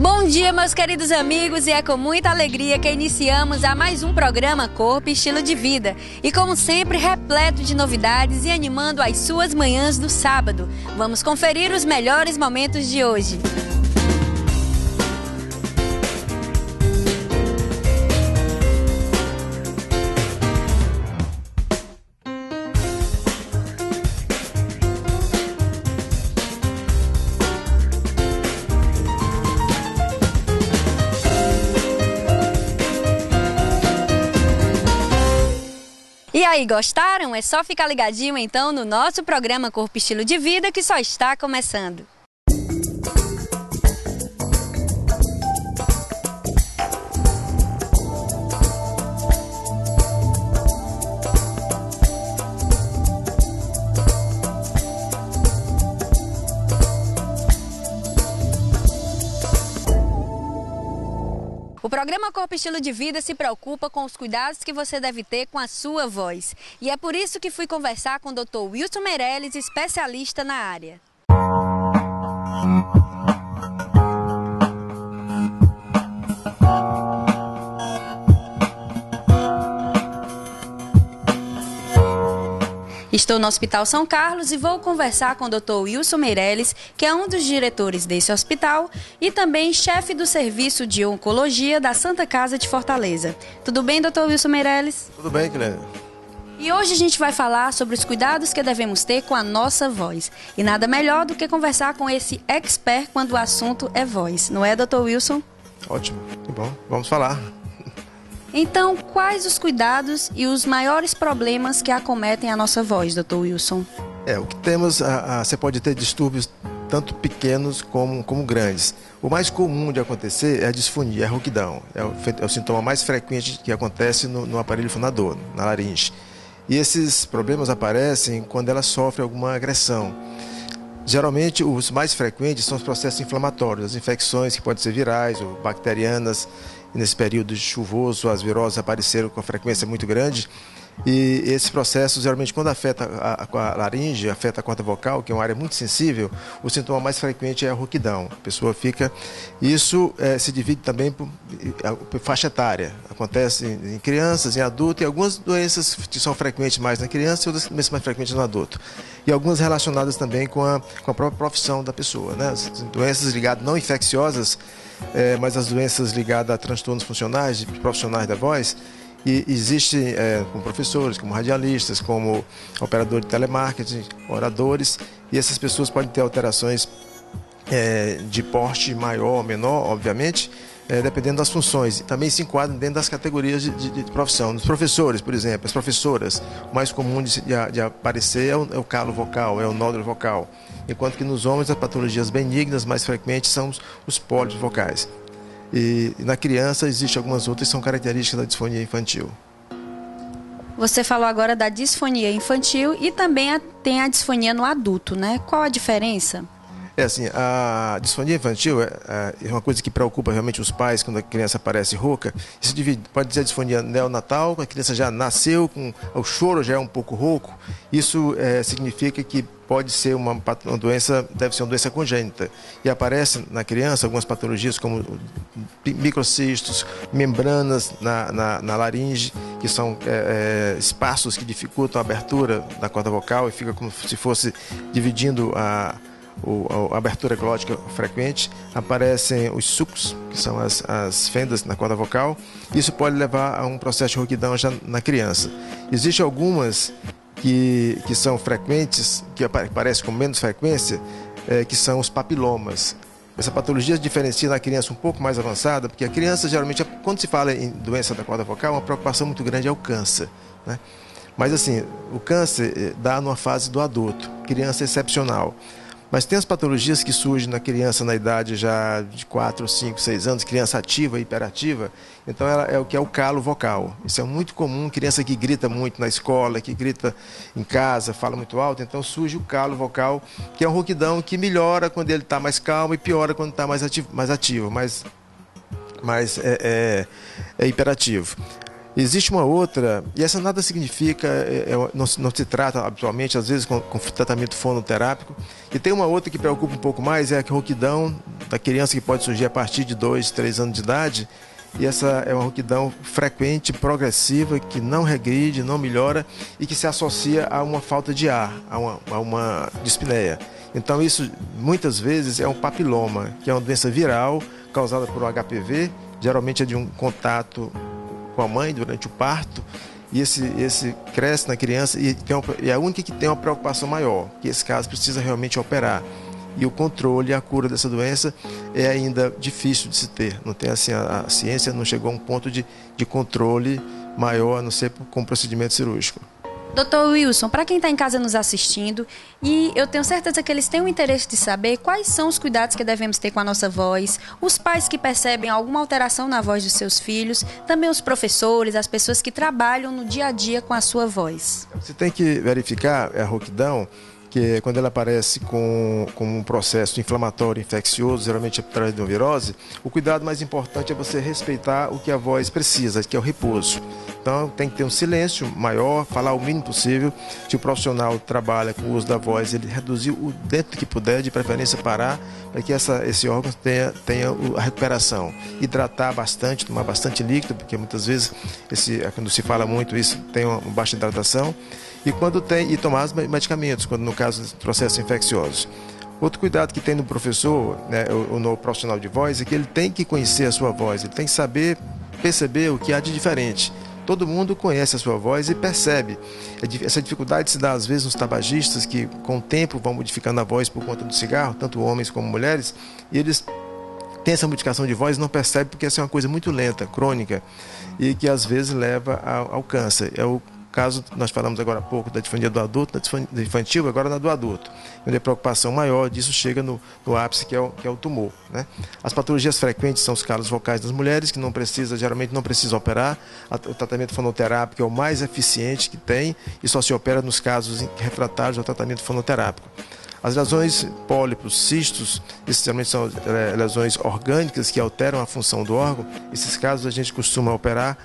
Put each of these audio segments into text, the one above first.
Bom dia, meus queridos amigos, e é com muita alegria que iniciamos a mais um programa Corpo e Estilo de Vida. E como sempre, repleto de novidades e animando as suas manhãs do sábado. Vamos conferir os melhores momentos de hoje. E aí, gostaram? É só ficar ligadinho então no nosso programa Corpo e Estilo de Vida, que só está começando. O programa Corpo e Estilo de Vida se preocupa com os cuidados que você deve ter com a sua voz. E é por isso que fui conversar com o Dr. Wilson Meirelles, especialista na área. Estou no Hospital São Carlos e vou conversar com o Dr. Wilson Meirelles, que é um dos diretores desse hospital e também chefe do Serviço de Oncologia da Santa Casa de Fortaleza. Tudo bem, Dr. Wilson Meirelles? Tudo bem, Clélia. E hoje a gente vai falar sobre os cuidados que devemos ter com a nossa voz. E nada melhor do que conversar com esse expert quando o assunto é voz. Não é, Dr. Wilson? Ótimo, que bom. Vamos falar. Então, quais os cuidados e os maiores problemas que acometem a nossa voz, Dr. Wilson? O que temos, você pode ter distúrbios tanto pequenos como grandes. O mais comum de acontecer é a disfonia, a rouquidão. É o sintoma mais frequente que acontece no aparelho fonador, na laringe. E esses problemas aparecem quando ela sofre alguma agressão. Geralmente, os mais frequentes são os processos inflamatórios, as infecções que podem ser virais ou bacterianas. Nesse período chuvoso, as viroses apareceram com frequência muito grande. E esses processos, geralmente, quando afeta a laringe, afeta a corda vocal, que é uma área muito sensível, o sintoma mais frequente é a rouquidão. A pessoa fica... Isso se divide também por faixa etária. Acontece em crianças, em adultos, e algumas doenças que são frequentes mais na criança e outras mais frequentes no adulto. E algumas relacionadas também com a própria profissão da pessoa, né? As doenças ligadas não infecciosas, mas as doenças ligadas a transtornos funcionais, de profissionais da voz, e existem como professores, como radialistas, como operadores de telemarketing, oradores, e essas pessoas podem ter alterações de porte maior ou menor, obviamente, dependendo das funções. Também se enquadram dentro das categorias de profissão. Nos professores, por exemplo, as professoras, o mais comum de aparecer é o calo vocal, é o nódulo vocal. Enquanto que nos homens as patologias benignas mais frequentes são os pólipos vocais. E na criança existem algumas outras que são características da disfonia infantil. Você falou agora da disfonia infantil e também tem a disfonia no adulto, né? Qual a diferença? A disfonia infantil é uma coisa que preocupa realmente os pais quando a criança aparece rouca. Isso pode ser a disfonia neonatal, quando a criança já nasceu, o choro já é um pouco rouco. Isso significa que pode ser uma doença, deve ser uma doença congênita. E aparece na criança algumas patologias como microcistos, membranas na laringe, que são espaços que dificultam a abertura da corda vocal e fica como se fosse dividindo a abertura glótica frequente. Aparecem os sulcos, que são as fendas na corda vocal. Isso pode levar a um processo de rouquidão já na criança. Existem algumas que são frequentes, que aparecem com menos frequência, que são os papilomas. Essa patologia se diferencia na criança um pouco mais avançada, porque a criança, geralmente, quando se fala em doença da corda vocal, uma preocupação muito grande é o câncer, né? Mas, assim, o câncer dá numa fase do adulto, criança excepcional. Mas tem as patologias que surgem na criança na idade já de 4, 5, 6 anos, criança ativa, hiperativa. Então ela é o que é o calo vocal. Isso é muito comum, criança que grita muito na escola, que grita em casa, fala muito alto. Então surge o calo vocal, que é um rouquidão que melhora quando ele está mais calmo e piora quando está mais ativo, mais hiperativo. Existe uma outra, e essa nada significa, não se trata habitualmente, às vezes, com tratamento fonoterápico. E tem uma outra que preocupa um pouco mais, é a rouquidão da criança que pode surgir a partir de 2, 3 anos de idade. E essa é uma rouquidão frequente, progressiva, que não regride, não melhora e que se associa a uma falta de ar, a uma dispneia. Então isso, muitas vezes, é um papiloma, que é uma doença viral causada por um HPV, geralmente é de um contato com a mãe durante o parto, e esse cresce na criança e é a única que tem uma preocupação maior, que esse caso precisa realmente operar. E o controle e a cura dessa doença é ainda difícil de se ter. Não tem assim, a ciência não chegou a um ponto de controle maior, a não ser com procedimento cirúrgico. Dr. Wilson, para quem está em casa nos assistindo, e eu tenho certeza que eles têm o interesse de saber quais são os cuidados que devemos ter com a nossa voz, os pais que percebem alguma alteração na voz dos seus filhos, também os professores, as pessoas que trabalham no dia a dia com a sua voz. Você tem que verificar a rouquidão, que quando ela aparece com um processo inflamatório, infeccioso, geralmente através de uma virose, o cuidado mais importante é você respeitar o que a voz precisa, que é o repouso. Então tem que ter um silêncio maior, falar o mínimo possível. Se o profissional trabalha com o uso da voz, ele reduzir o dentro que puder, de preferência parar, para que esse órgão tenha a recuperação. Hidratar bastante, tomar bastante líquido, porque muitas vezes, quando se fala muito isso, tem uma baixa hidratação. E tomar os medicamentos, quando no caso de processos infecciosos. Outro cuidado que tem no professor, né, ou no profissional de voz, é que ele tem que conhecer a sua voz, ele tem que saber perceber o que há de diferente. Todo mundo conhece a sua voz e percebe. Essa dificuldade se dá às vezes nos tabagistas, que com o tempo vão modificando a voz por conta do cigarro, tanto homens como mulheres, e eles têm essa modificação de voz e não percebem, porque essa é uma coisa muito lenta, crônica, e que às vezes leva ao câncer. É o caso, nós falamos agora há pouco da disfonia do adulto, da infantil, agora na do adulto. Onde a preocupação maior disso chega no ápice, que é o tumor, né? As patologias frequentes são os calos vocais das mulheres, que geralmente não precisam operar. O tratamento fonoterápico é o mais eficiente que tem e só se opera nos casos refratários ao tratamento fonoterápico. As lesões, pólipos, cistos, esses geralmente são lesões orgânicas que alteram a função do órgão. Esses casos a gente costuma operar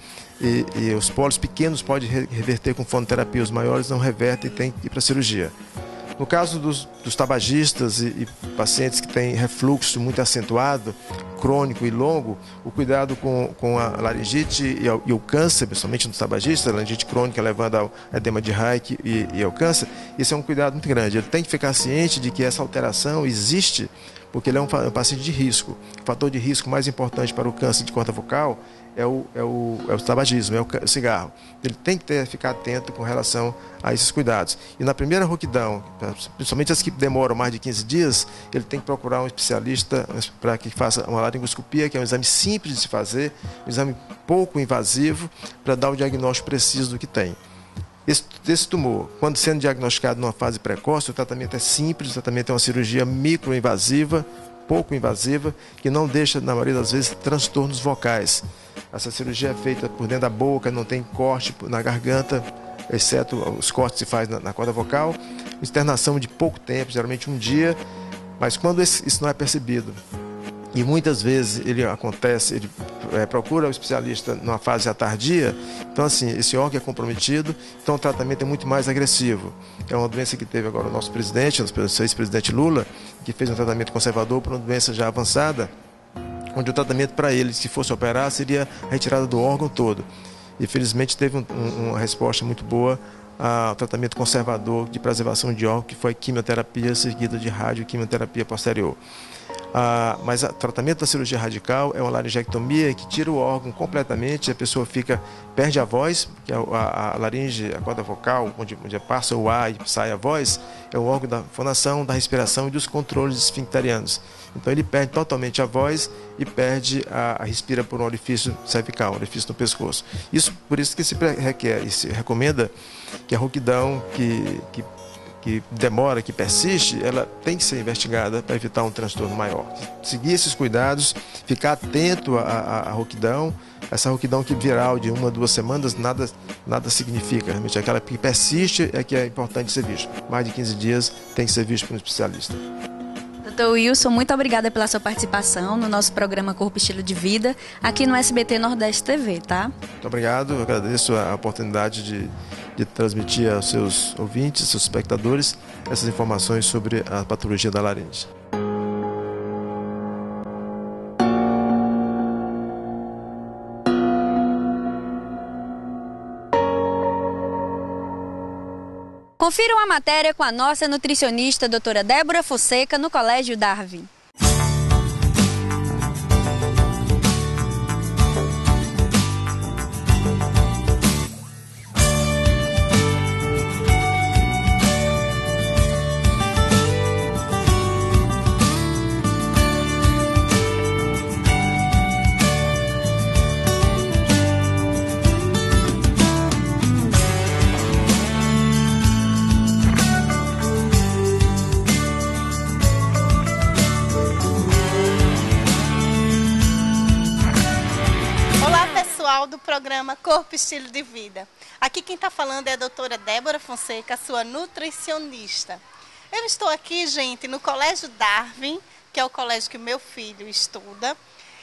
e os pólipos pequenos podem reverter com fonoterapia, os maiores não revertem e tem que ir para a cirurgia. No caso dos tabagistas e pacientes que têm refluxo muito acentuado, crônico e longo, o cuidado com a laringite e o câncer, principalmente nos tabagistas, a laringite crônica levando ao edema de Reich e ao câncer, isso é um cuidado muito grande. Ele tem que ficar ciente de que essa alteração existe, porque ele é um paciente de risco. O fator de risco mais importante para o câncer de corda vocal é o tabagismo, é o cigarro. Ele tem que ficar atento com relação a esses cuidados. E na primeira rouquidão, principalmente as que demoram mais de 15 dias, ele tem que procurar um especialista para que faça uma laringoscopia, que é um exame simples de se fazer, um exame pouco invasivo, para dar o diagnóstico preciso do que tem. Esse tumor, quando sendo diagnosticado numa fase precoce, o tratamento é simples, o tratamento é uma cirurgia microinvasiva, pouco invasiva, que não deixa, na maioria das vezes, transtornos vocais. Essa cirurgia é feita por dentro da boca, não tem corte na garganta, exceto os cortes que se faz na corda vocal. Internação de pouco tempo, geralmente um dia, mas quando isso não é percebido, e muitas vezes ele procura o especialista numa fase já tardia, então assim, esse órgão é comprometido, então o tratamento é muito mais agressivo. É uma doença que teve agora o nosso presidente, o ex-presidente Lula, que fez um tratamento conservador para uma doença já avançada, onde o tratamento para ele, se fosse operar, seria a retirada do órgão todo. E felizmente teve uma resposta muito boa ao tratamento conservador de preservação de órgão, que foi quimioterapia seguida de radioquimioterapia posterior. Mas o tratamento da cirurgia radical é uma laringectomia que tira o órgão completamente, a pessoa perde a voz, porque a laringe, a corda vocal, onde passa o ar e sai a voz, é o órgão da fonação, da respiração e dos controles esfincterianos. Então ele perde totalmente a voz e respira por um orifício cervical, um orifício no pescoço. Por isso que se recomenda que a rouquidão que demora, que persiste, ela tem que ser investigada para evitar um transtorno maior. Seguir esses cuidados, ficar atento à rouquidão. Essa rouquidão que viral de 1 a 2 semanas nada significa. Realmente aquela que persiste é que é importante ser visto. Mais de 15 dias tem que ser visto por um especialista. Doutor Wilson, muito obrigada pela sua participação no nosso programa Corpo Estilo de Vida, aqui no SBT Nordeste TV, tá? Muito obrigado, eu agradeço a oportunidade de transmitir aos seus ouvintes, seus espectadores, essas informações sobre a patologia da laringe. Confira uma matéria com a nossa nutricionista, doutora Débora Fonseca, no Colégio Darwin. Do programa Corpo Estilo de Vida. Aqui quem está falando é a doutora Débora Fonseca, sua nutricionista. Eu estou aqui, gente, no Colégio Darwin, que é o colégio que o meu filho estuda,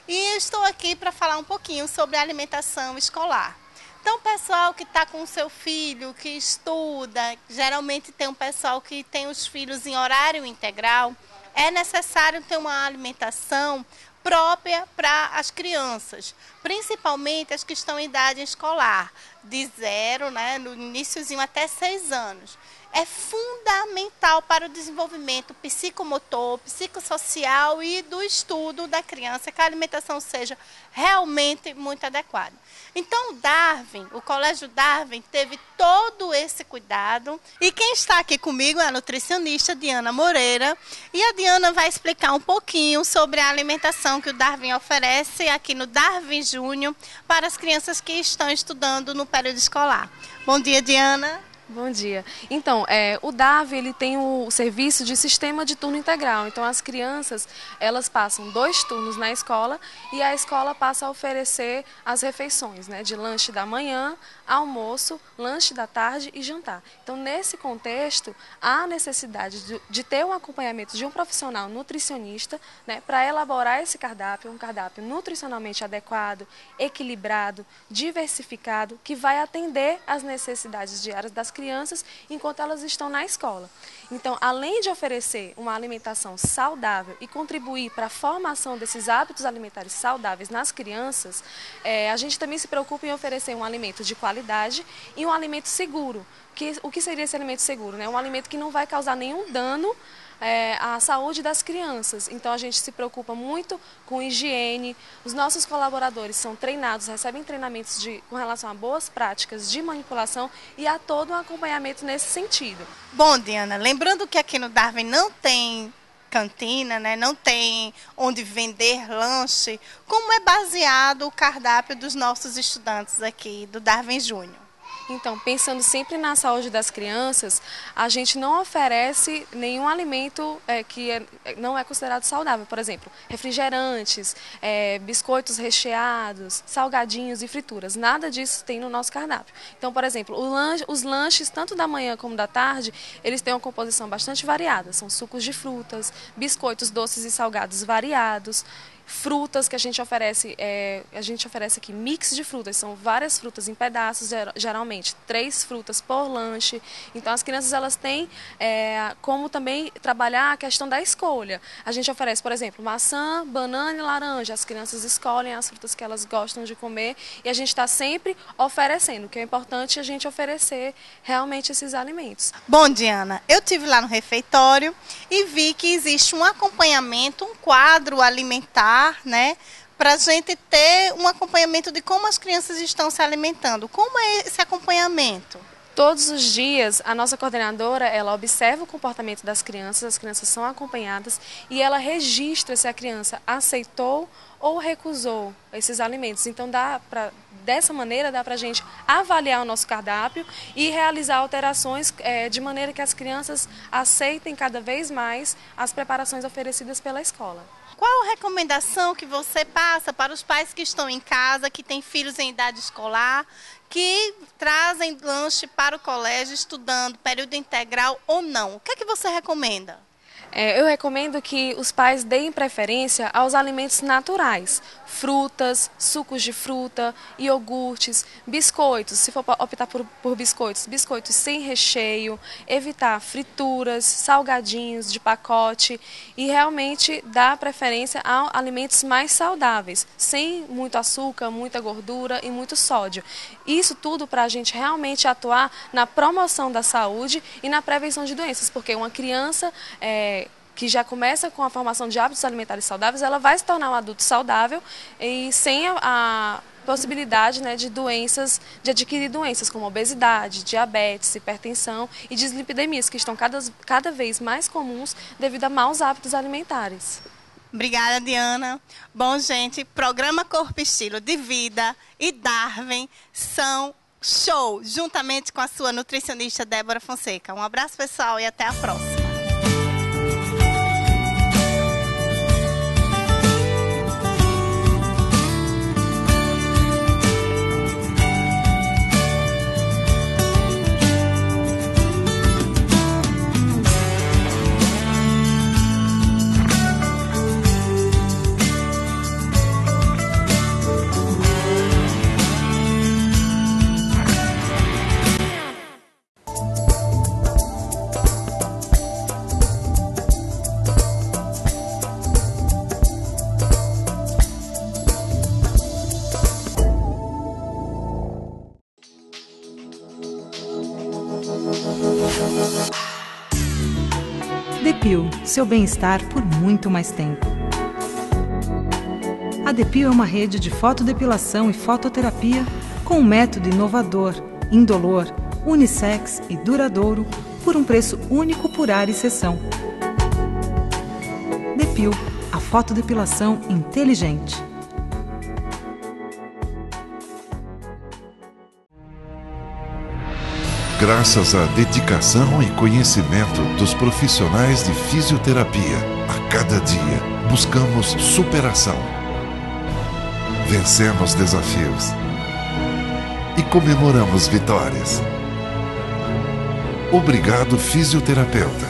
e eu estou aqui para falar um pouquinho sobre a alimentação escolar. Então, pessoal que está com o seu filho, que estuda, geralmente tem um pessoal que tem os filhos em horário integral, é necessário ter uma alimentação própria para as crianças, principalmente as que estão em idade escolar, de 0, no iniciozinho até 6 anos. É fundamental para o desenvolvimento psicomotor, psicossocial e do estudo da criança, que a alimentação seja realmente muito adequada. Então, o Colégio Darwin teve todo esse cuidado. E quem está aqui comigo é a nutricionista Diana Moreira. E a Diana vai explicar um pouquinho sobre a alimentação que o Darwin oferece aqui no Darwin Júnior para as crianças que estão estudando no período escolar. Bom dia, Diana. Bom dia. Então, o Darwin ele tem o serviço de sistema de turno integral. Então, as crianças elas passam 2 turnos na escola e a escola passa a oferecer as refeições, de lanche da manhã, almoço, lanche da tarde e jantar. Então, nesse contexto, há necessidade de ter um acompanhamento de um profissional nutricionista, para elaborar esse cardápio, um cardápio nutricionalmente adequado, equilibrado, diversificado, que vai atender às necessidades diárias das crianças enquanto elas estão na escola. Então, além de oferecer uma alimentação saudável e contribuir para a formação desses hábitos alimentares saudáveis nas crianças, a gente também se preocupa em oferecer um alimento de qualidade e um alimento seguro. O que seria esse alimento seguro? Um alimento que não vai causar nenhum dano à saúde das crianças. Então, a gente se preocupa muito com higiene. Os nossos colaboradores são treinados, recebem treinamentos com relação a boas práticas de manipulação e há todo um acompanhamento nesse sentido. Bom, Diana, lembrando que aqui no Darwin não tem cantina, não tem onde vender lanche, como é baseado o cardápio dos nossos estudantes aqui do Darwin Júnior? Então, pensando sempre na saúde das crianças, a gente não oferece nenhum alimento que não é considerado saudável. Por exemplo, refrigerantes, biscoitos recheados, salgadinhos e frituras. Nada disso tem no nosso cardápio. Então, por exemplo, os lanches, tanto da manhã como da tarde, eles têm uma composição bastante variada. São sucos de frutas, biscoitos doces e salgados variados, frutas que a gente oferece aqui mix de frutas, são várias frutas em pedaços, geralmente 3 frutas por lanche. Então as crianças elas têm como também trabalhar a questão da escolha. A gente oferece, por exemplo, maçã, banana e laranja. As crianças escolhem as frutas que elas gostam de comer e a gente está sempre oferecendo, o que é importante a gente oferecer realmente esses alimentos. Bom, Diana, eu estive lá no refeitório e vi que existe um acompanhamento, um quadro alimentar, para a gente ter um acompanhamento de como as crianças estão se alimentando. Como é esse acompanhamento? Todos os dias, a nossa coordenadora, ela observa o comportamento das crianças, as crianças são acompanhadas e ela registra se a criança aceitou ou recusou esses alimentos. Então, dessa maneira, dá para a gente avaliar o nosso cardápio e realizar alterações de maneira que as crianças aceitem cada vez mais as preparações oferecidas pela escola. Qual a recomendação que você passa para os pais que estão em casa, que têm filhos em idade escolar, que trazem lanche para o colégio estudando período integral ou não? O que é que você recomenda? Eu recomendo que os pais deem preferência aos alimentos naturais, frutas, sucos de fruta, iogurtes, biscoitos, se for optar por biscoitos, biscoitos sem recheio, evitar frituras, salgadinhos de pacote e realmente dar preferência a alimentos mais saudáveis, sem muito açúcar, muita gordura e muito sódio. Isso tudo para a gente realmente atuar na promoção da saúde e na prevenção de doenças, porque uma criança que já começa com a formação de hábitos alimentares saudáveis, ela vai se tornar um adulto saudável e sem a possibilidade, né, de adquirir doenças como obesidade, diabetes, hipertensão e dislipidemias, que estão cada vez mais comuns devido a maus hábitos alimentares. Obrigada, Diana. Bom, gente, programa Corpo Estilo de Vida e Darwin são show, juntamente com a sua nutricionista Débora Fonseca. Um abraço, pessoal, e até a próxima. Depil, seu bem-estar por muito mais tempo. A Depil é uma rede de fotodepilação e fototerapia com um método inovador, indolor, unissex e duradouro por um preço único por ar e sessão. Depil, a fotodepilação inteligente. Graças à dedicação e conhecimento dos profissionais de fisioterapia, a cada dia buscamos superação. Vencemos desafios e comemoramos vitórias. Obrigado, fisioterapeuta.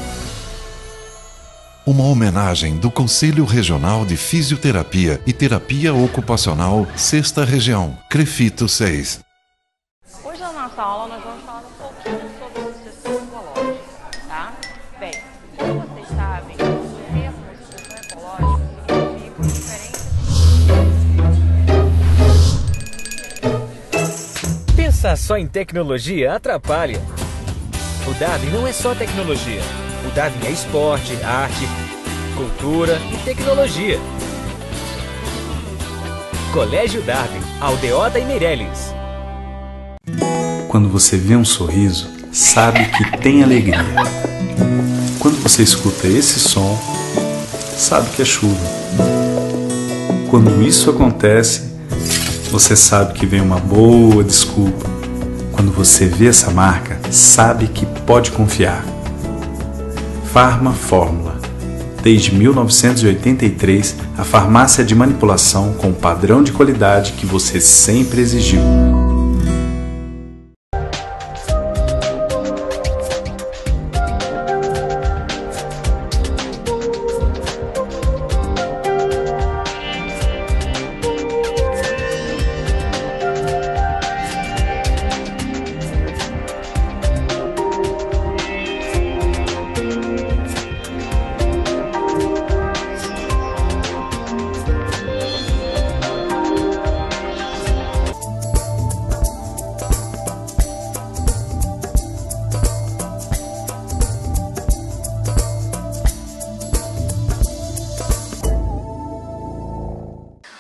Uma homenagem do Conselho Regional de Fisioterapia e Terapia Ocupacional, 6ª Região, Crefito 6. Hoje na nossa aula nós vamos falar um pouquinho sobre o sistema ecológico, tá? Bem, como vocês sabem, o termo sistema ecológico significa diferentes... Pensar só em tecnologia atrapalha. O Darwin não é só tecnologia. O Darwin é esporte, arte, cultura e tecnologia. Colégio Darwin, Aldeota e Meireles. Quando você vê um sorriso, sabe que tem alegria. Quando você escuta esse som, sabe que é chuva. Quando isso acontece, você sabe que vem uma boa desculpa. Quando você vê essa marca, sabe que pode confiar. Farma Fórmula. Desde 1983, a farmácia de manipulação com o padrão de qualidade que você sempre exigiu.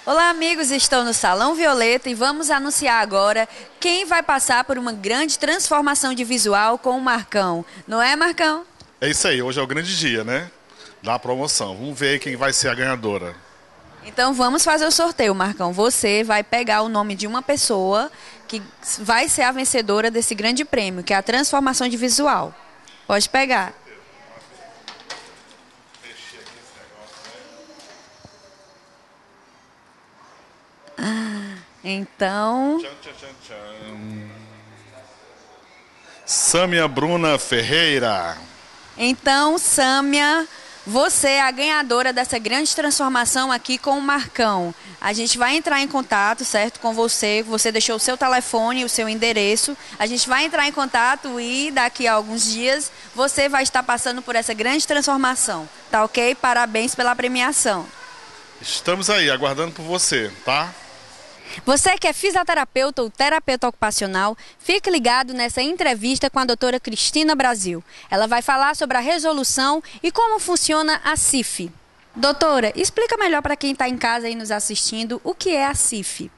Olá, amigos, estou no Salão Violeta e vamos anunciar agora quem vai passar por uma grande transformação de visual com o Marcão. Não é, Marcão? É isso aí, hoje é o grande dia, né? Da promoção. Vamos ver quem vai ser a ganhadora. Então vamos fazer o sorteio, Marcão. Você vai pegar o nome de uma pessoa que vai ser a vencedora desse grande prêmio, que é a transformação de visual. Pode pegar. Então... Sâmia Bruna Ferreira. Então, Sâmia, Você é a ganhadora dessa grande transformação aqui com o Marcão. A gente vai entrar em contato, certo, com você. Você deixou o seu telefone, o seu endereço. A gente vai entrar em contato e daqui a alguns dias você vai estar passando por essa grande transformação. Tá ok? Parabéns pela premiação. Estamos aí, aguardando por você, tá? Você que é fisioterapeuta ou terapeuta ocupacional, fique ligado nessa entrevista com a doutora Cristina Brasil. Ela vai falar sobre a resolução e como funciona a CIF. Doutora, explica melhor para quem está em casa aí nos assistindo o que é a CIF.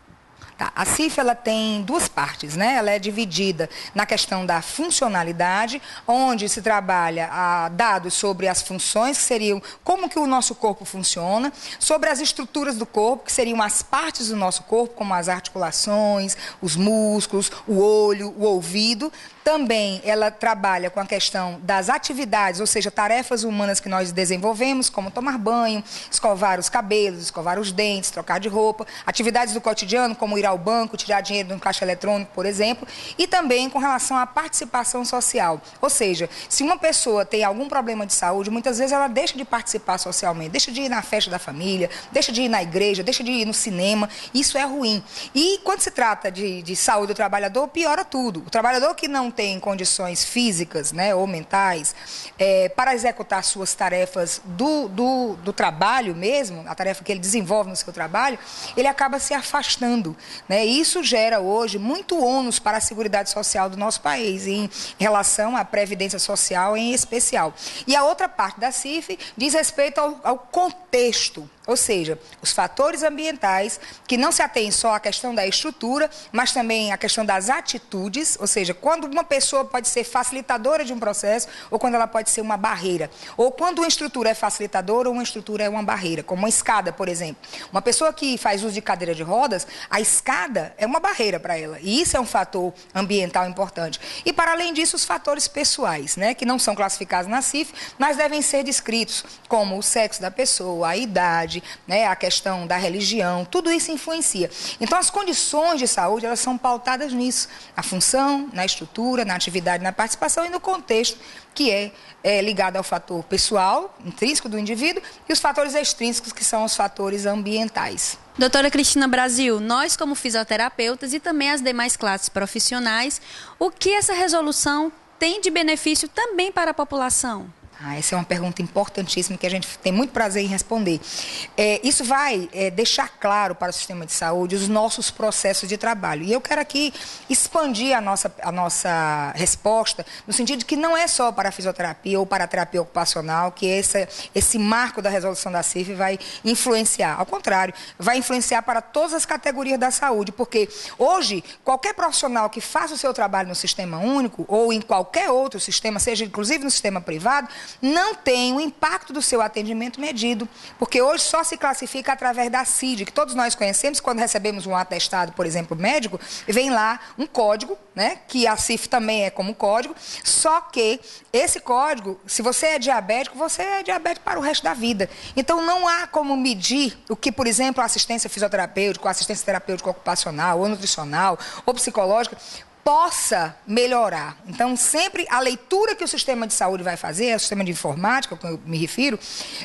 A CIF ela tem duas partes, né? Ela é dividida na questão da funcionalidade, onde se trabalha dados sobre as funções, que seriam como que o nosso corpo funciona, sobre as estruturas do corpo, que seriam as partes do nosso corpo, como as articulações, os músculos, o olho, o ouvido. Também ela trabalha com a questão das atividades, ou seja, tarefas humanas que nós desenvolvemos, como tomar banho, escovar os cabelos, escovar os dentes, trocar de roupa, atividades do cotidiano, como ir ao banco, tirar dinheiro de um caixa eletrônico, por exemplo, e também com relação à participação social. Ou seja, se uma pessoa tem algum problema de saúde, muitas vezes ela deixa de participar socialmente, deixa de ir na festa da família, deixa de ir na igreja, deixa de ir no cinema, isso é ruim. E quando se trata de saúde do trabalhador, piora tudo. O trabalhador que não tem condições físicas, né, ou mentais para executar suas tarefas do trabalho mesmo, a tarefa que ele desenvolve no seu trabalho, ele acaba se afastando, né? Isso gera hoje muito ônus para a Seguridade Social do nosso país, em relação à Previdência Social em especial. E a outra parte da CIF diz respeito ao contexto, ou seja, os fatores ambientais que não se atêm só à questão da estrutura, mas também à questão das atitudes, ou seja, quando uma pessoa pode ser facilitadora de um processo ou quando ela pode ser uma barreira, ou quando uma estrutura é facilitadora ou uma estrutura é uma barreira, como uma escada, por exemplo. Uma pessoa que faz uso de cadeira de rodas, a escada é uma barreira para ela, e isso é um fator ambiental importante. E para além disso, os fatores pessoais, né, que não são classificados na CIF, mas devem ser descritos, como o sexo da pessoa, a idade, né, a questão da religião, tudo isso influencia. Então, as condições de saúde, elas são pautadas nisso, na função, na estrutura, na atividade, na participação e no contexto, que é ligado ao fator pessoal, intrínseco do indivíduo, e os fatores extrínsecos, que são os fatores ambientais. Doutora Cristina Brasil, nós como fisioterapeutas e também as demais classes profissionais, o que essa resolução tem de benefício também para a população? Essa é uma pergunta importantíssima que a gente tem muito prazer em responder. Isso vai deixar claro para o sistema de saúde os nossos processos de trabalho. E eu quero aqui expandir a nossa resposta no sentido de que não é só para a fisioterapia ou para a terapia ocupacional que esse marco da resolução da CIF vai influenciar. Ao contrário, vai influenciar para todas as categorias da saúde, porque hoje qualquer profissional que faça o seu trabalho no sistema único ou em qualquer outro sistema, seja inclusive no sistema privado, não tem o impacto do seu atendimento medido, porque hoje só se classifica através da CID, que todos nós conhecemos. Quando recebemos um atestado, por exemplo, médico, vem lá um código, né, que a CIF também é como código, só que esse código, se você é diabético, você é diabético para o resto da vida. Então, não há como medir o que, por exemplo, a assistência fisioterapêutica, a assistência terapêutica ocupacional, ou nutricional, ou psicológica, possa melhorar. Então, sempre a leitura que o sistema de saúde vai fazer, o sistema de informática, que eu me refiro,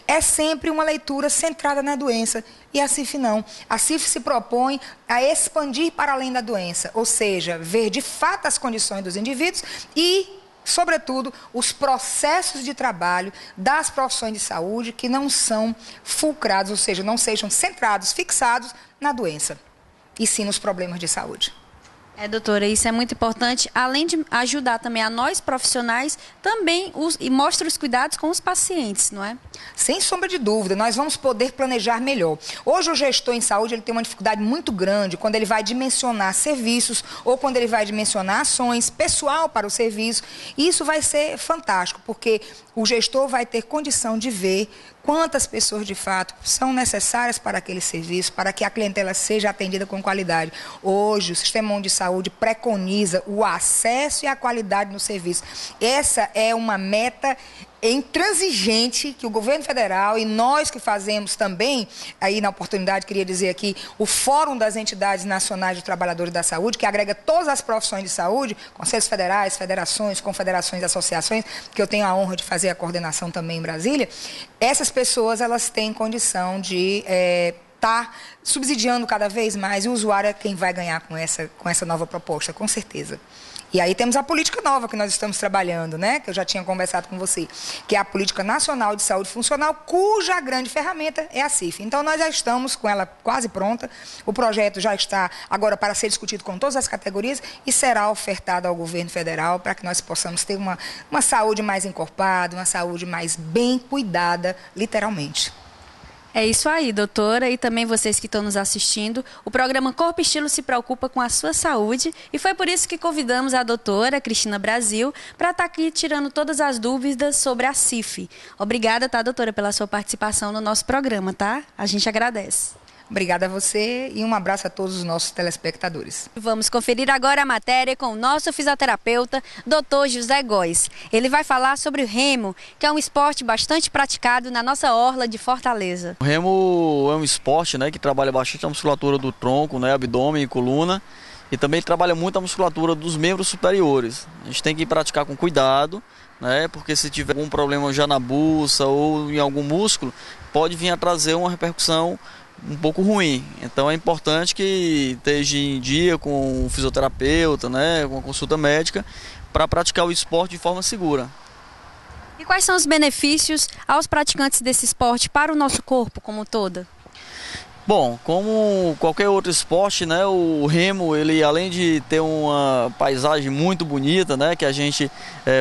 é sempre uma leitura centrada na doença. E a CIF não. A CIF se propõe a expandir para além da doença, ou seja, ver de fato as condições dos indivíduos e, sobretudo, os processos de trabalho das profissões de saúde que não são fulcrados, ou seja, não sejam centrados, fixados na doença, e sim nos problemas de saúde. Doutora, isso é muito importante, além de ajudar também a nós profissionais, também e mostra os cuidados com os pacientes, não é? Sem sombra de dúvida, nós vamos poder planejar melhor. Hoje o gestor em saúde ele tem uma dificuldade muito grande quando ele vai dimensionar serviços ou quando ele vai dimensionar ações, pessoal para o serviço. E isso vai ser fantástico, porque o gestor vai ter condição de ver quantas pessoas de fato são necessárias para aquele serviço, para que a clientela seja atendida com qualidade. Hoje o Sistema Único de Saúde preconiza o acesso e a qualidade no serviço. Essa é uma meta intransigente que o governo federal e nós que fazemos também, aí na oportunidade queria dizer aqui, o Fórum das Entidades Nacionais de Trabalhadores da Saúde, que agrega todas as profissões de saúde, conselhos federais, federações, confederações e associações, que eu tenho a honra de fazer a coordenação também em Brasília. Essas pessoas, elas têm condição de estar subsidiando cada vez mais, e o usuário é quem vai ganhar com essa nova proposta, com certeza. E aí temos a política nova que nós estamos trabalhando, né? Que eu já tinha conversado com você, que é a Política Nacional de Saúde Funcional, cuja grande ferramenta é a CIF. Então, nós já estamos com ela quase pronta. O projeto já está agora para ser discutido com todas as categorias e será ofertado ao governo federal para que nós possamos ter uma saúde mais encorpada, uma saúde mais bem cuidada, literalmente. É isso aí, doutora, e também vocês que estão nos assistindo. O programa Corpo e Estilo se preocupa com a sua saúde e foi por isso que convidamos a doutora Cristina Brasil para estar aqui tirando todas as dúvidas sobre a CIF. Obrigada, tá, doutora, pela sua participação no nosso programa, tá? A gente agradece. Obrigada a você e um abraço a todos os nossos telespectadores. Vamos conferir agora a matéria com o nosso fisioterapeuta, Dr. José Góes. Ele vai falar sobre o remo, que é um esporte bastante praticado na nossa orla de Fortaleza. O remo é um esporte, né, que trabalha bastante a musculatura do tronco, né, abdômen e coluna, e também trabalha muito a musculatura dos membros superiores. A gente tem que praticar com cuidado, né, porque se tiver algum problema já na buça ou em algum músculo, pode vir a trazer uma repercussão um pouco ruim. Então é importante que esteja em dia com um fisioterapeuta, né, com uma consulta médica, para praticar o esporte de forma segura. E quais são os benefícios aos praticantes desse esporte para o nosso corpo como um todo? Bom, como qualquer outro esporte, né, o remo, ele além de ter uma paisagem muito bonita, né, que a gente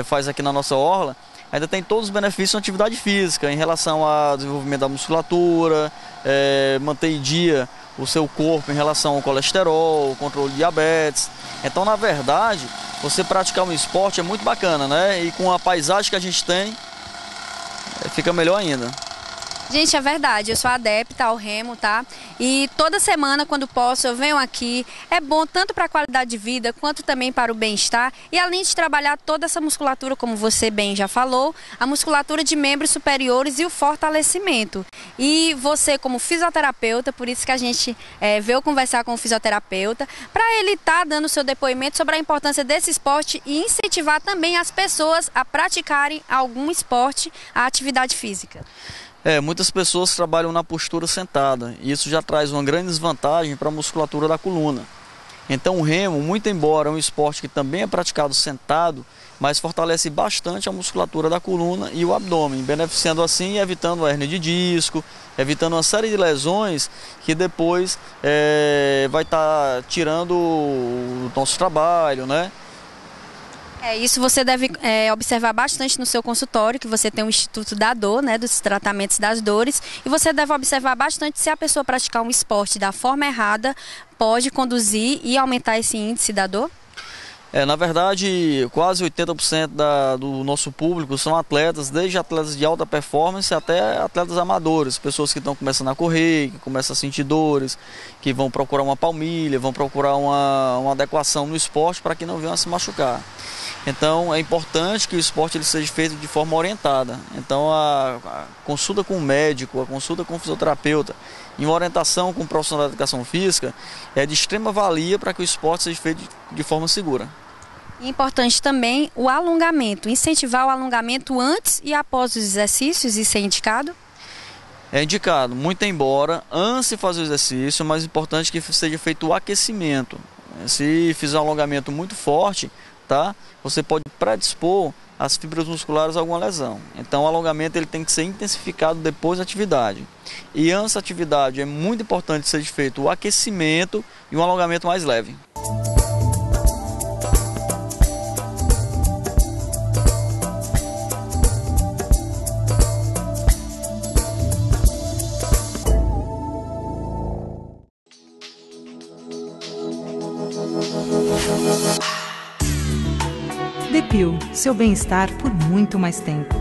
faz aqui na nossa orla, ainda tem todos os benefícios da atividade física em relação ao desenvolvimento da musculatura, manter em dia o seu corpo em relação ao colesterol, controle de diabetes. Então, na verdade, você praticar um esporte é muito bacana, né? E com a paisagem que a gente tem, fica melhor ainda. Gente, é verdade, eu sou adepta ao remo, tá? E toda semana, quando posso, eu venho aqui. É bom tanto para a qualidade de vida, quanto também para o bem-estar. E além de trabalhar toda essa musculatura, como você bem já falou, a musculatura de membros superiores e o fortalecimento. E você, como fisioterapeuta, por isso que a gente veio conversar com o fisioterapeuta, para ele estar dando seu depoimento sobre a importância desse esporte e incentivar também as pessoas a praticarem algum esporte, a atividade física. Muitas pessoas trabalham na postura sentada e isso já traz uma grande desvantagem para a musculatura da coluna. Então o remo, muito embora é um esporte que também é praticado sentado, mas fortalece bastante a musculatura da coluna e o abdômen, beneficiando assim e evitando a hérnia de disco, evitando uma série de lesões que depois vai estar tirando o nosso trabalho, né? Isso você deve observar bastante no seu consultório, que você tem o Instituto da Dor, né, dos tratamentos das dores, e você deve observar bastante se a pessoa praticar um esporte da forma errada, pode conduzir e aumentar esse índice da dor? Na verdade, quase 80% do nosso público são atletas, desde atletas de alta performance até atletas amadores, pessoas que estão começando a correr, que começam a sentir dores, que vão procurar uma palmilha, vão procurar uma adequação no esporte para que não venham a se machucar. Então é importante que o esporte ele seja feito de forma orientada. Então a consulta com o médico, a consulta com o fisioterapeuta e uma orientação com o profissional da educação física é de extrema valia para que o esporte seja feito de forma segura. Importante também o alongamento, incentivar o alongamento antes e após os exercícios, isso é indicado? É indicado, muito embora antes de fazer o exercício, mas é importante que seja feito o aquecimento. Se fizer um alongamento muito forte, tá? Você pode predispor as fibras musculares a alguma lesão. Então o alongamento ele tem que ser intensificado depois da atividade. E antes da atividade é muito importante ser feito o aquecimento e um alongamento mais leve. Depil, seu bem-estar por muito mais tempo.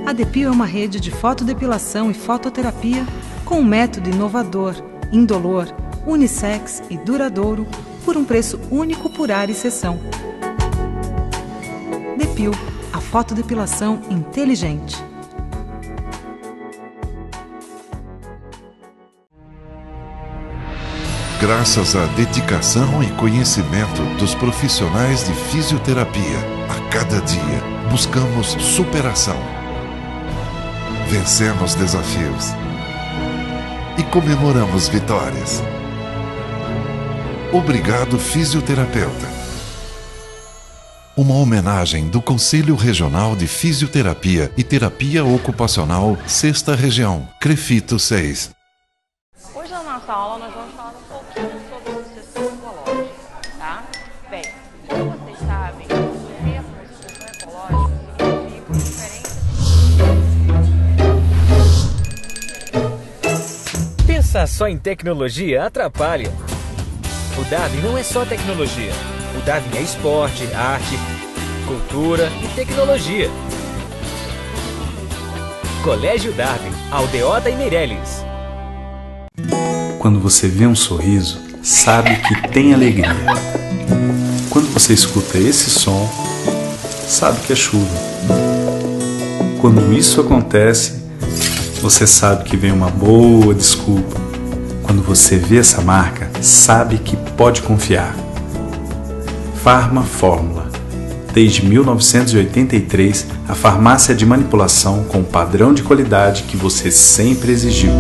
A Depil é uma rede de fotodepilação e fototerapia com um método inovador, indolor, unissex e duradouro por um preço único por área e sessão. Depil, a fotodepilação inteligente. Graças à dedicação e conhecimento dos profissionais de fisioterapia, a cada dia buscamos superação. Vencemos desafios e comemoramos vitórias. Obrigado, fisioterapeuta. Uma homenagem do Conselho Regional de Fisioterapia e Terapia Ocupacional, 6ª Região, CREFITO 6. Hoje na nossa aula nós vamos falar um pouquinho sobre o sucessão ecológica, tá? Bem, como vocês sabem, o termo sucessão ecológica significa diferentes... Pensar só em tecnologia atrapalha. O Darwin não é só tecnologia. O Darwin é esporte, arte, cultura e tecnologia. Colégio Darwin, Aldeota e Meireles. Quando você vê um sorriso, sabe que tem alegria. Quando você escuta esse som, sabe que é chuva. Quando isso acontece, você sabe que vem uma boa desculpa. Quando você vê essa marca, sabe que pode confiar. Farma Fórmula. Desde 1983, a farmácia de manipulação com o padrão de qualidade que você sempre exigiu.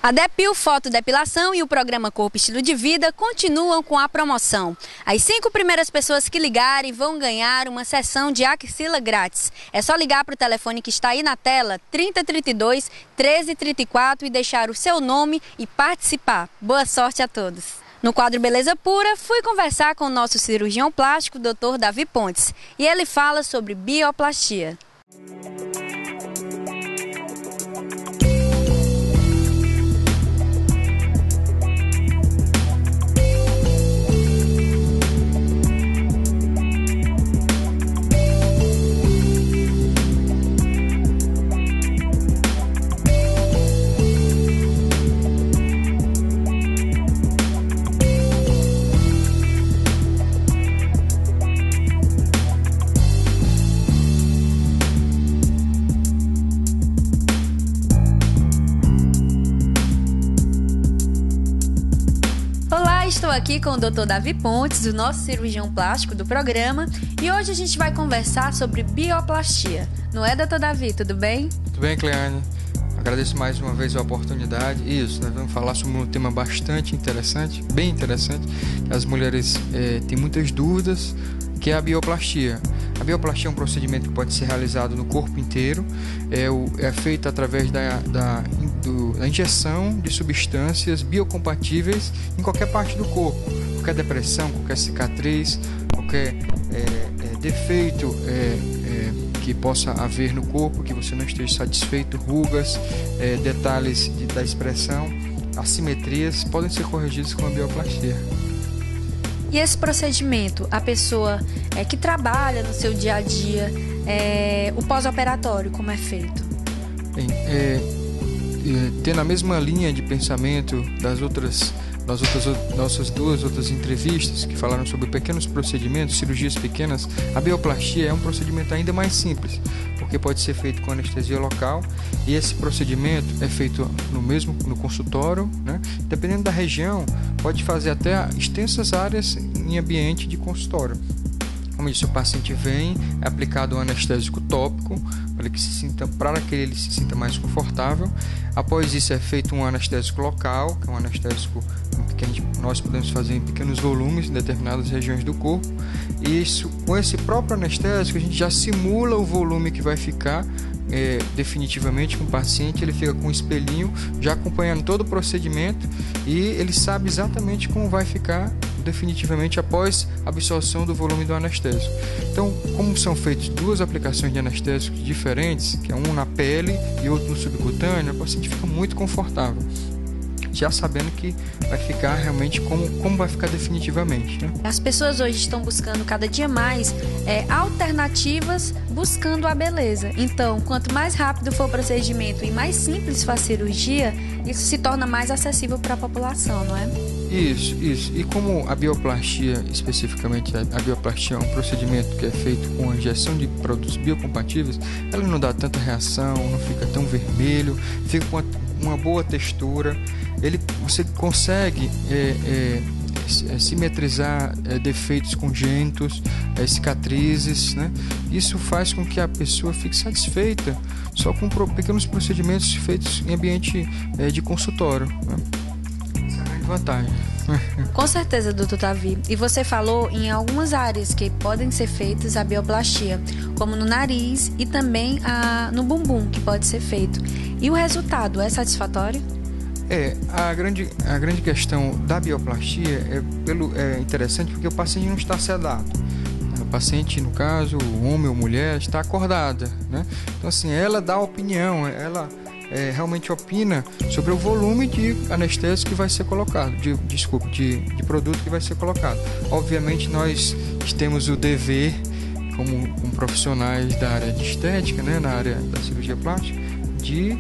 A Depil Fotodepilação e o programa Corpo Estilo de Vida continuam com a promoção. As 5 primeiras pessoas que ligarem vão ganhar uma sessão de axila grátis. É só ligar para o telefone que está aí na tela, 3032 1334, e deixar o seu nome e participar. Boa sorte a todos! No quadro Beleza Pura, fui conversar com o nosso cirurgião plástico, Dr. Davi Pontes, e ele fala sobre bioplastia. Estou aqui com o Dr. Davi Pontes, o nosso cirurgião plástico do programa, e hoje a gente vai conversar sobre bioplastia. Não é, Dr. Davi? Tudo bem? Tudo bem, Cleane. Agradeço mais uma vez a oportunidade. Isso, nós vamos falar sobre um tema bastante interessante, bem interessante, que as mulheres têm muitas dúvidas, que é a bioplastia. A bioplastia é um procedimento que pode ser realizado no corpo inteiro, é feito através da injeção de substâncias biocompatíveis em qualquer parte do corpo, qualquer depressão, qualquer cicatriz, qualquer defeito que possa haver no corpo, que você não esteja satisfeito, rugas, detalhes da expressão, assimetrias, podem ser corrigidos com a bioplastia. E esse procedimento, a pessoa que trabalha no seu dia a dia, o pós-operatório, como é feito? Tendo a mesma linha de pensamento das nossas duas outras entrevistas que falaram sobre pequenos procedimentos, cirurgias pequenas, a bioplastia é um procedimento ainda mais simples, porque pode ser feito com anestesia local, e esse procedimento é feito no consultório, né? Dependendo da região, pode fazer até extensas áreas em ambiente de consultório. Como isso, o paciente vem, é aplicado um anestésico tópico para que ele se sinta mais confortável. Após isso é feito um anestésico local, que é um anestésico que nós podemos fazer em pequenos volumes em determinadas regiões do corpo. E isso, com esse próprio anestésico, a gente já simula o volume que vai ficar definitivamente com o paciente, ele fica com um espelhinho já acompanhando todo o procedimento e ele sabe exatamente como vai ficar definitivamente após a absorção do volume do anestésico. Então, como são feitas 2 aplicações de anestésicos diferentes, que é um na pele e outro no subcutâneo, o paciente fica muito confortável, já sabendo que vai ficar realmente como vai ficar definitivamente, né? As pessoas hoje estão buscando cada dia mais alternativas, buscando a beleza. Então, quanto mais rápido for o procedimento e mais simples for a cirurgia, isso se torna mais acessível para a população, não é? Isso. E como a bioplastia, especificamente a bioplastia é um procedimento que é feito com a injeção de produtos biocompatíveis, ela não dá tanta reação, não fica tão vermelho, fica com uma boa textura. Você consegue simetrizar defeitos congênitos, cicatrizes, né? Isso faz com que a pessoa fique satisfeita só com pequenos procedimentos feitos em ambiente de consultório, né? Essa é a grande vantagem. Com certeza, doutor Davi. E você falou em algumas áreas que podem ser feitas a bioplastia, como no nariz e também no bumbum, que pode ser feito. E o resultado é satisfatório? A grande questão da bioplastia é interessante porque o paciente não está sedado. O paciente, no caso, o homem ou mulher, está acordada, né? Então, assim, ela dá opinião, ela realmente opina sobre o volume de anestésico que vai ser colocado, de produto que vai ser colocado. Obviamente, nós temos o dever, como profissionais da área de estética, né, na área da cirurgia plástica, de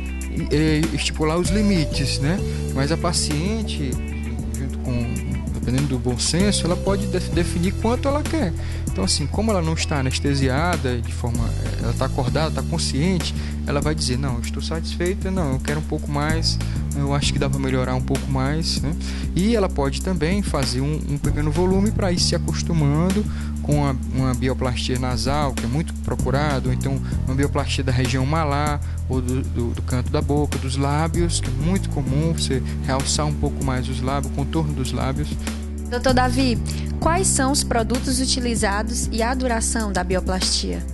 estipular os limites, né? Mas a paciente, dependendo do bom senso, ela pode definir quanto ela quer. Então, assim, como ela não está anestesiada, ela está acordada, está consciente, ela vai dizer, não, eu estou satisfeita, não, eu quero um pouco mais, eu acho que dá para melhorar um pouco mais, né? E ela pode também fazer um pequeno volume para ir se acostumando com uma bioplastia nasal, que é muito procurado, ou então uma bioplastia da região malar, ou do canto da boca, dos lábios, que é muito comum você realçar um pouco mais os lábios, o contorno dos lábios. Doutor Davi, quais são os produtos utilizados e a duração da bioplastia?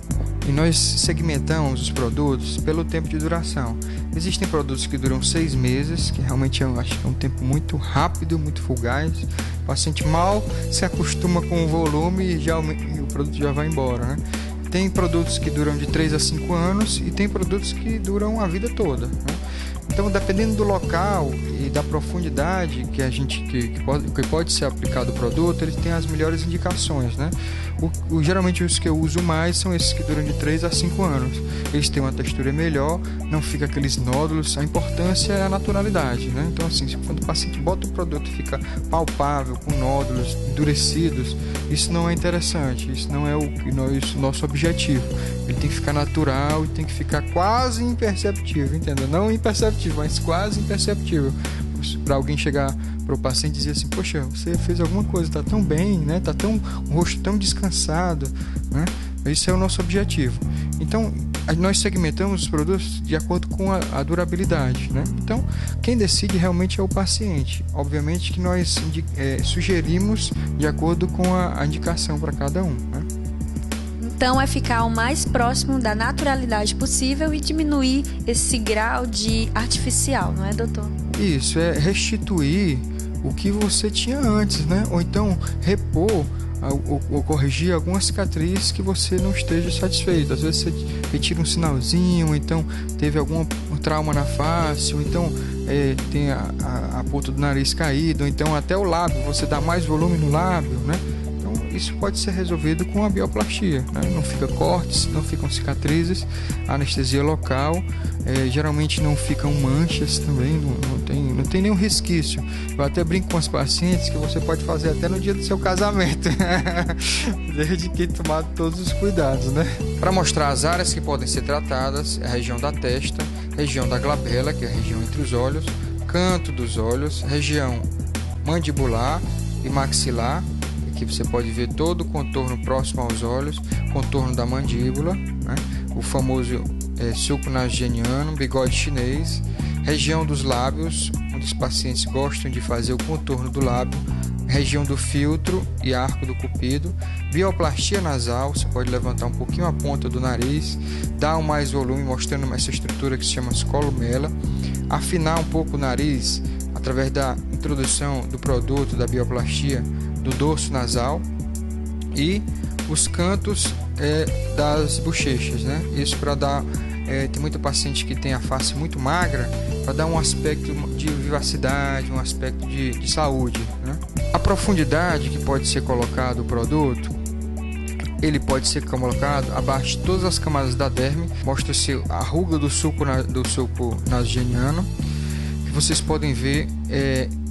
E nós segmentamos os produtos pelo tempo de duração. Existem produtos que duram 6 meses, que realmente eu acho que é um tempo muito rápido, muito fugaz. O paciente mal se acostuma com o volume e o produto já vai embora, né? Tem produtos que duram de 3 a 5 anos e tem produtos que duram a vida toda, né? Então, dependendo do local e da profundidade que pode ser aplicado o produto, eles têm as melhores indicações, né? Geralmente os que eu uso mais são esses que duram de 3 a 5 anos. Eles têm uma textura melhor, não fica aqueles nódulos. A importância é a naturalidade, né? Então, assim, quando o paciente bota o produto e fica palpável, com nódulos endurecidos, isso não é interessante, isso não é o nosso objetivo. Ele tem que ficar natural e tem que ficar quase imperceptível, entendeu? Não imperceptível, mas quase imperceptível. Para alguém chegar para o paciente e dizer assim, poxa, você fez alguma coisa, está tão bem, né? Tá o rosto tão descansado, né? Esse é o nosso objetivo. Então, nós segmentamos os produtos de acordo com a durabilidade, né? Então, quem decide realmente é o paciente. Obviamente que nós sugerimos de acordo com a indicação para cada um, né? Então, é ficar o mais próximo da naturalidade possível e diminuir esse grau de artificial, não é, doutor? Isso, é restituir o que você tinha antes, né? Ou então repor ou corrigir alguma cicatriz que você não esteja satisfeito. Às vezes você retira um sinalzinho, ou então teve algum trauma na face, ou então tem a ponta do nariz caído, ou então até o lábio, você dá mais volume no lábio, né? Isso pode ser resolvido com a bioplastia, né? Não fica cortes, não ficam cicatrizes, anestesia local, geralmente não ficam manchas também, não tem nenhum resquício. Eu até brinco com os pacientes que você pode fazer até no dia do seu casamento, desde que tomado todos os cuidados, né? Para mostrar as áreas que podem ser tratadas, a região da testa, região da glabela, que é a região entre os olhos, canto dos olhos, região mandibular e maxilar, que você pode ver todo o contorno próximo aos olhos, contorno da mandíbula, né? O famoso sulco nasogeniano, bigode chinês, região dos lábios, onde os pacientes gostam de fazer o contorno do lábio, região do filtro e arco do cupido, bioplastia nasal, você pode levantar um pouquinho a ponta do nariz, dar mais volume mostrando essa estrutura que se chama columela, afinar um pouco o nariz através da introdução do produto da bioplastia do dorso nasal e os cantos das bochechas, né? Isso para dar, tem muita paciente que tem a face muito magra, para dar um aspecto de vivacidade, um aspecto de saúde, né? A profundidade que pode ser colocado o produto, ele pode ser colocado abaixo de todas as camadas da derme, mostra-se a ruga do sulco nasogeniano, que vocês podem ver,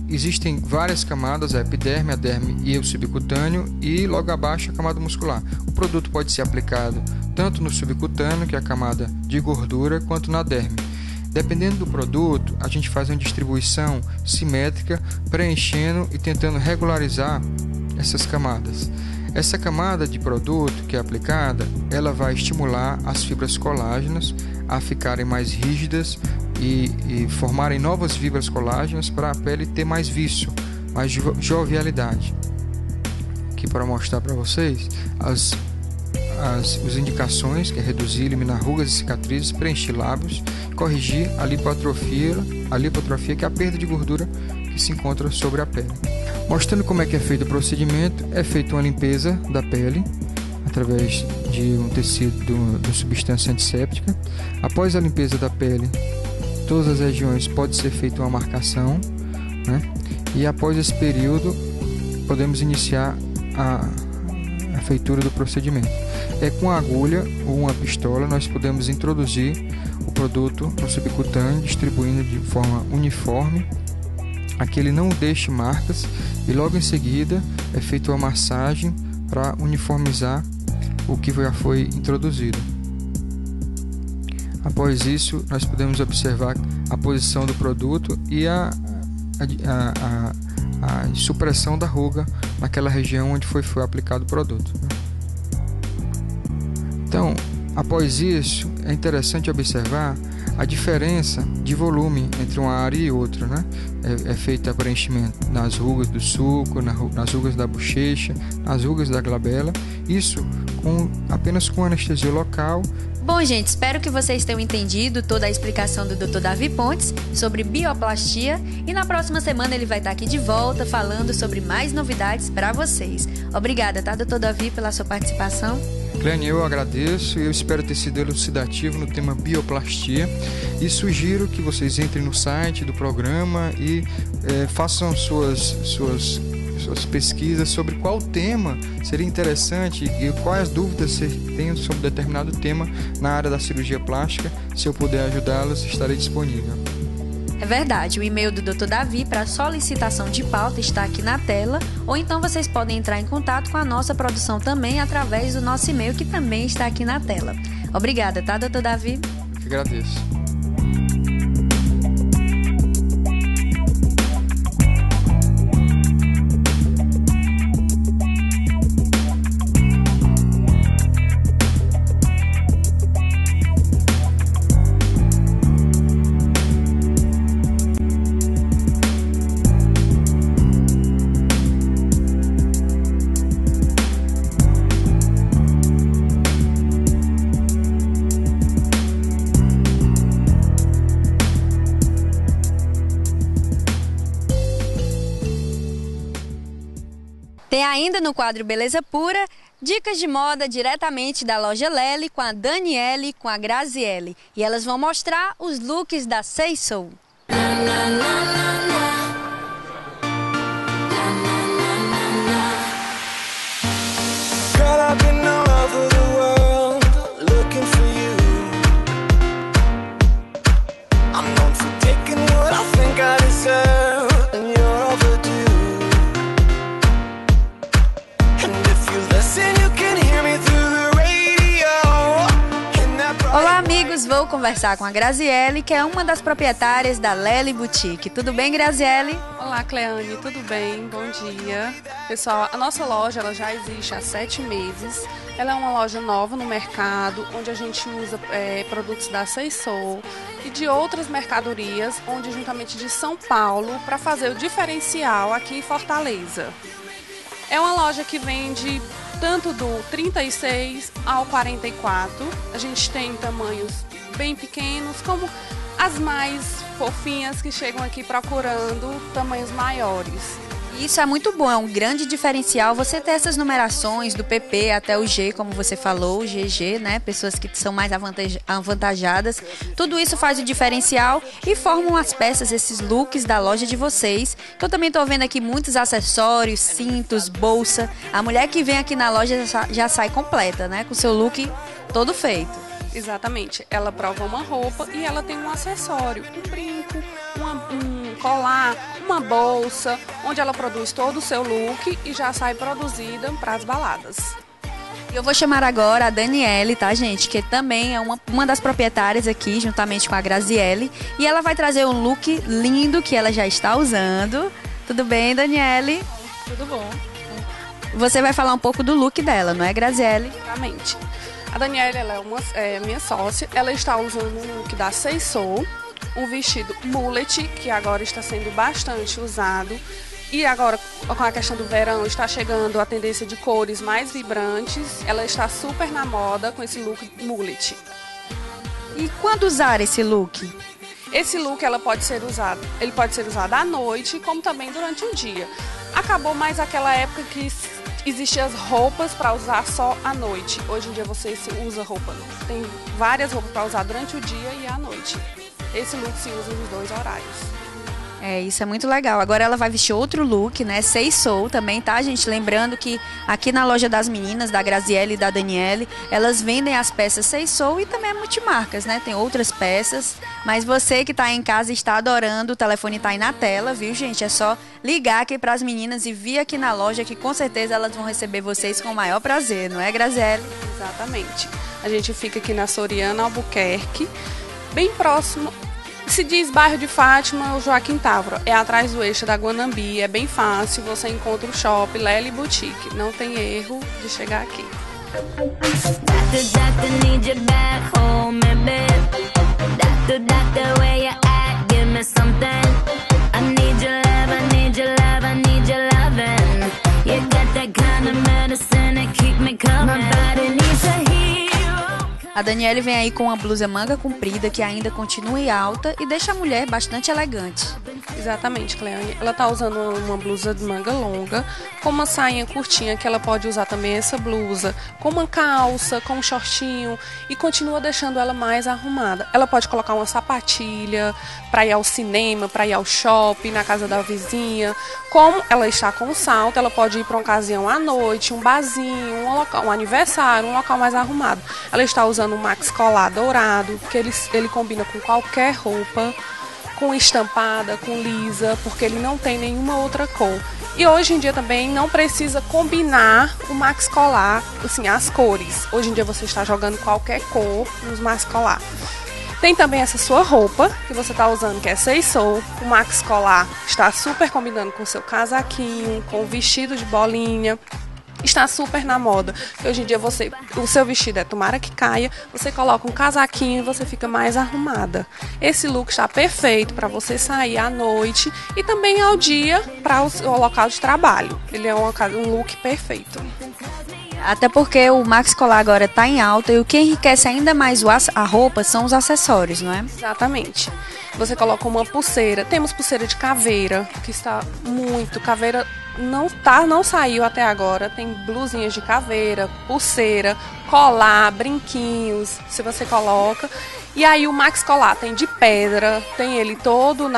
existem várias camadas, a epiderme, a derme e o subcutâneo, e logo abaixo a camada muscular. O produto pode ser aplicado tanto no subcutâneo, que é a camada de gordura, quanto na derme. Dependendo do produto, a gente faz uma distribuição simétrica, preenchendo e tentando regularizar essas camadas. Essa camada de produto que é aplicada, ela vai estimular as fibras colágenas a ficarem mais rígidas e formarem novas fibras colágenas para a pele ter mais vício, mais jovialidade. Aqui para mostrar para vocês as indicações, que é reduzir, eliminar rugas e cicatrizes, preencher lábios, corrigir a lipoatrofia, que é a perda de gordura que se encontra sobre a pele. Mostrando como é que é feito o procedimento, é feita uma limpeza da pele através de um tecido de substância antisséptica. Após a limpeza da pele, todas as regiões pode ser feita uma marcação, né? E após esse período podemos iniciar a feitura do procedimento. Com a agulha ou uma pistola nós podemos introduzir o produto no subcutâneo, distribuindo de forma uniforme, a que ele não deixe marcas, e logo em seguida é feita uma massagem para uniformizar o que já foi introduzido. Após isso, nós podemos observar a posição do produto e a supressão da ruga naquela região onde foi aplicado o produto. Então, após isso, é interessante observar a diferença de volume entre uma área e outra, né? É feito preenchimento nas rugas do sulco, nas rugas da bochecha, nas rugas da glabela, isso apenas com anestesia local. Bom, gente, espero que vocês tenham entendido toda a explicação do Dr. Davi Pontes sobre bioplastia, e na próxima semana ele vai estar aqui de volta falando sobre mais novidades para vocês. Obrigada, tá, Dr. Davi, pela sua participação. Clênia, eu agradeço e eu espero ter sido elucidativo no tema bioplastia, e sugiro que vocês entrem no site do programa e façam suas pesquisas sobre qual tema seria interessante e quais dúvidas você tem sobre determinado tema na área da cirurgia plástica. Se eu puder ajudá-los, estarei disponível. É verdade, o e-mail do Dr. Davi para solicitação de pauta está aqui na tela, ou então vocês podem entrar em contato com a nossa produção também através do nosso e-mail, que também está aqui na tela. Obrigada, tá, Dr. Davi? Eu que agradeço. Tem ainda no quadro Beleza Pura, dicas de moda diretamente da loja Lely, com a Daniele e com a Graziele. E elas vão mostrar os looks da Say So. Olá, amigos, vou conversar com a Graziele, que é uma das proprietárias da Lely Boutique. Tudo bem, Graziele? Olá, Cleane, tudo bem? Bom dia. Pessoal, a nossa loja ela já existe há 7 meses. Ela é uma loja nova no mercado, onde a gente usa produtos da Seisol e de outras mercadorias, onde juntamente de São Paulo, para fazer o diferencial aqui em Fortaleza. É uma loja que vende tanto do 36 ao 44. A gente tem tamanhos bem pequenos, como as mais fofinhas que chegam aqui procurando tamanhos maiores. Isso é muito bom, é um grande diferencial você ter essas numerações do PP até o G, como você falou, o GG, né? Pessoas que são mais avantajadas. Tudo isso faz o diferencial e formam as peças, esses looks da loja de vocês. Eu também estou vendo aqui muitos acessórios, cintos, bolsa. A mulher que vem aqui na loja já sai completa, né? Com seu look todo feito. Exatamente. Ela prova uma roupa e ela tem um acessório, um brinco, um colar, uma bolsa, onde ela produz todo o seu look e já sai produzida para as baladas. Eu vou chamar agora a Daniele, tá, gente? Que também é uma das proprietárias aqui, juntamente com a Graziele. E ela vai trazer um look lindo que ela já está usando. Tudo bem, Daniele? Tudo bom. Você vai falar um pouco do look dela, não é, Graziele? Exatamente. A Daniele ela é minha sócia, ela está usando um look da Seisol, um vestido mullet, que agora está sendo bastante usado. E agora, com a questão do verão, está chegando a tendência de cores mais vibrantes. Ela está super na moda com esse look mullet. E quando usar esse look? Esse look ele pode ser usado à noite, como também durante o dia. Acabou mais aquela época que existiam as roupas para usar só à noite. Hoje em dia você usa roupa, tem várias roupas para usar durante o dia e à noite. Esse look se usa nos 2 horários. Isso é muito legal. Agora ela vai vestir outro look, né? Seisol também, tá, gente? Lembrando que aqui na loja das meninas, da Graziele e da Daniele, elas vendem as peças Seisol e também multimarcas, né? Tem outras peças. Mas você que tá em casa e está adorando, o telefone tá aí na tela, viu, gente? É só ligar aqui para as meninas e vir aqui na loja que com certeza elas vão receber vocês com o maior prazer, não é, Graziele? Exatamente. A gente fica aqui na Soriana Albuquerque, bem próximo. Se diz bairro de Fátima, o Joaquim Távora. É atrás do eixo da Guanambi, é bem fácil. Você encontra o shopping Lely Boutique. Não tem erro de chegar aqui. A Daniele vem aí com uma blusa manga comprida que ainda continua alta e deixa a mulher bastante elegante. Exatamente, Cleane. Ela tá usando uma blusa de manga longa, com uma sainha curtinha que ela pode usar também essa blusa, com uma calça, com um shortinho e continua deixando ela mais arrumada. Ela pode colocar uma sapatilha para ir ao cinema, para ir ao shopping, na casa da vizinha. Como ela está com salto, ela pode ir para uma ocasião à noite, um barzinho, um aniversário, um local mais arrumado. Ela está usando um max colar dourado, que ele combina com qualquer roupa, com estampada, com lisa, porque ele não tem nenhuma outra cor. E hoje em dia também não precisa combinar o max colar, assim, as cores. Hoje em dia você está jogando qualquer cor nos max colar. Tem também essa sua roupa que você está usando, que é Seisol. O max colar está super combinando com o seu casaquinho, com o vestido de bolinha. Está super na moda. Hoje em dia o seu vestido é tomara que caia, você coloca um casaquinho e você fica mais arrumada. Esse look está perfeito para você sair à noite e também ao dia para o local de trabalho. Ele é um look perfeito. Até porque o Max Colar agora está em alta e o que enriquece ainda mais a roupa são os acessórios, não é? Exatamente. Você coloca uma pulseira. Temos pulseira de caveira, que está muito. Caveira não saiu até agora. Tem blusinhas de caveira, pulseira, colar, brinquinhos. Se você coloca. E aí o Max Colar tem de pedra, tem ele todo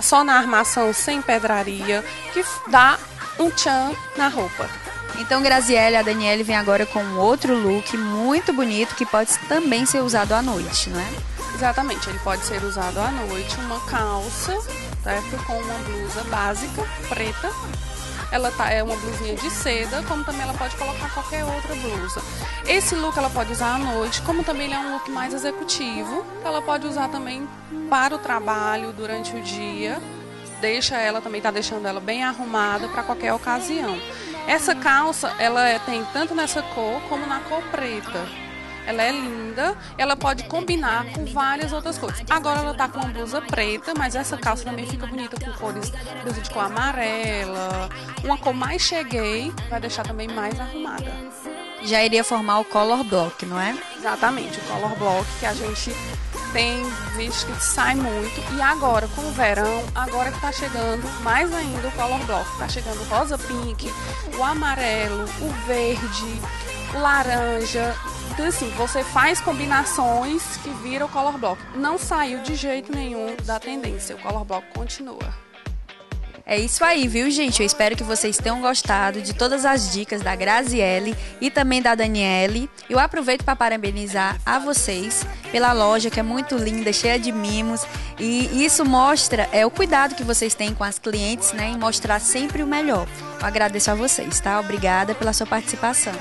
só na armação, sem pedraria, que dá um tchan na roupa. Então, Graziele, a Daniele vem agora com um outro look muito bonito que pode também ser usado à noite, não é? Exatamente, ele pode ser usado à noite, uma calça, certo? Com uma blusa básica, preta. Ela é uma blusinha de seda, como também ela pode colocar qualquer outra blusa. Esse look ela pode usar à noite, como também ele é um look mais executivo. Ela pode usar também para o trabalho, durante o dia. tá deixando ela bem arrumada para qualquer ocasião. Essa calça, ela tem tanto nessa cor como na cor preta. Ela é linda, ela pode combinar com várias outras cores. Agora ela tá com uma blusa preta, mas essa calça também fica bonita com cores, blusa de cor amarela, uma cor mais cheguei, vai deixar também mais arrumada. Já iria formar o color block, não é? Exatamente, o color block que a gente tem visto que sai muito. E agora, com o verão, agora que tá chegando mais ainda o color block. Tá chegando o rosa pink, o amarelo, o verde, o laranja. Então, assim, você faz combinações que viram o color block. Não saiu de jeito nenhum da tendência, o color block continua. É isso aí, viu, gente? Eu espero que vocês tenham gostado de todas as dicas da Graziele e também da Daniele. Eu aproveito para parabenizar a vocês pela loja, que é muito linda, cheia de mimos. E isso mostra o cuidado que vocês têm com as clientes, né? Em mostrar sempre o melhor. Eu agradeço a vocês, tá? Obrigada pela sua participação.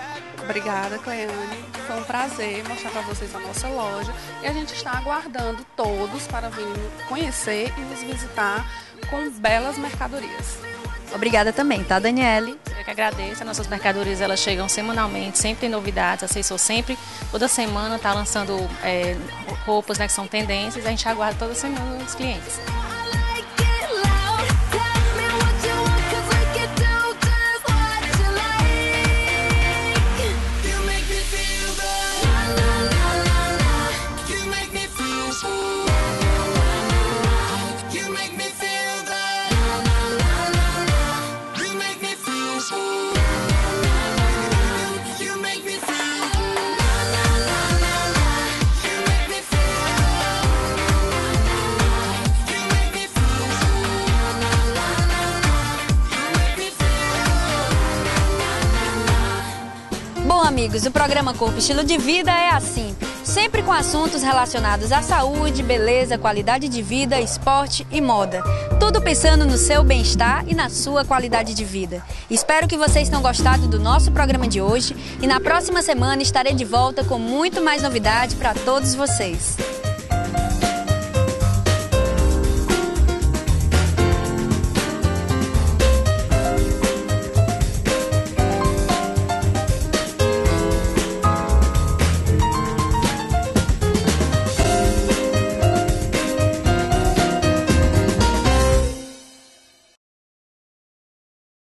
Obrigada, Cleane. Foi um prazer mostrar para vocês a nossa loja. E a gente está aguardando todos para virem conhecer e nos visitar com belas mercadorias. Obrigada também, tá, Daniele? Eu que agradeço. As nossas mercadorias, elas chegam semanalmente, sempre tem novidades. A Assessor sempre, toda semana, está lançando roupas, né, que são tendências. A gente aguarda toda semana os clientes. Amigos, o programa Corpo Estilo de Vida é assim, sempre com assuntos relacionados à saúde, beleza, qualidade de vida, esporte e moda. Tudo pensando no seu bem-estar e na sua qualidade de vida. Espero que vocês tenham gostado do nosso programa de hoje e na próxima semana estarei de volta com muito mais novidade para todos vocês.